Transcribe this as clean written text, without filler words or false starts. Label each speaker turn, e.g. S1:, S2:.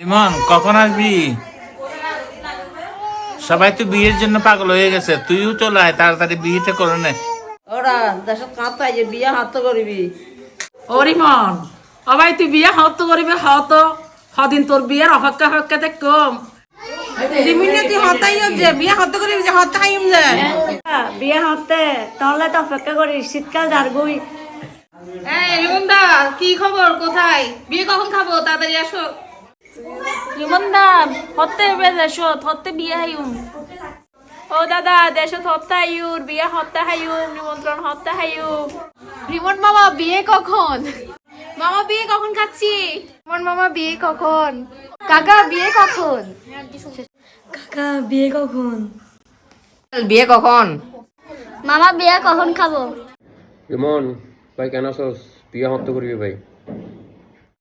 S1: ইমন কখন আসবি? সবাই তো বিয়ের জন্য পাগল হয়ে গেছে, তুইও চলে আয়, তাড়াতাড়ি বিয়েটা করে নে।
S2: ওরা দেশত কাঁতাই যে বিয়া হাত করবি।
S3: অরিমন অবাই তুই বিয়া হত করিবে হত সদিন তোর বিয়ার অপেক্ষাতে কম
S2: দিমিনে তুই হতাইম যে বিয়া হত করবি যে হতাইম যে
S4: বিয়ে হতে তাহলে তো অপেক্ষা করি শীতকাল যারগুই।
S5: এই রিমনদা, কি খবর? কোথায়? বিয়ে কখন খাবো? তাড়াতাড়ি আসো।
S4: লিমনদা হতে দেশত হতে বিয়ে হাইম। ও দাদা দেশত হতে হাইউর বিয়ে হতে হাইউম নিমন্ত্রণ হতে হাইউম।
S5: রিমন মামা, বিয়ে কখন? মামা বিয়ে কখন খাচ্ছি? রিমন মামা বিয়ে কখন? কাকা বিয়ে কখন?
S4: কাকা বিয়ে কখন?
S2: বিয়ে কখন?
S4: মামা বিয়ে কখন খাবো?
S6: ইমন ভাই কেন আসস? বিয়ে হত্যা করবি ভাই।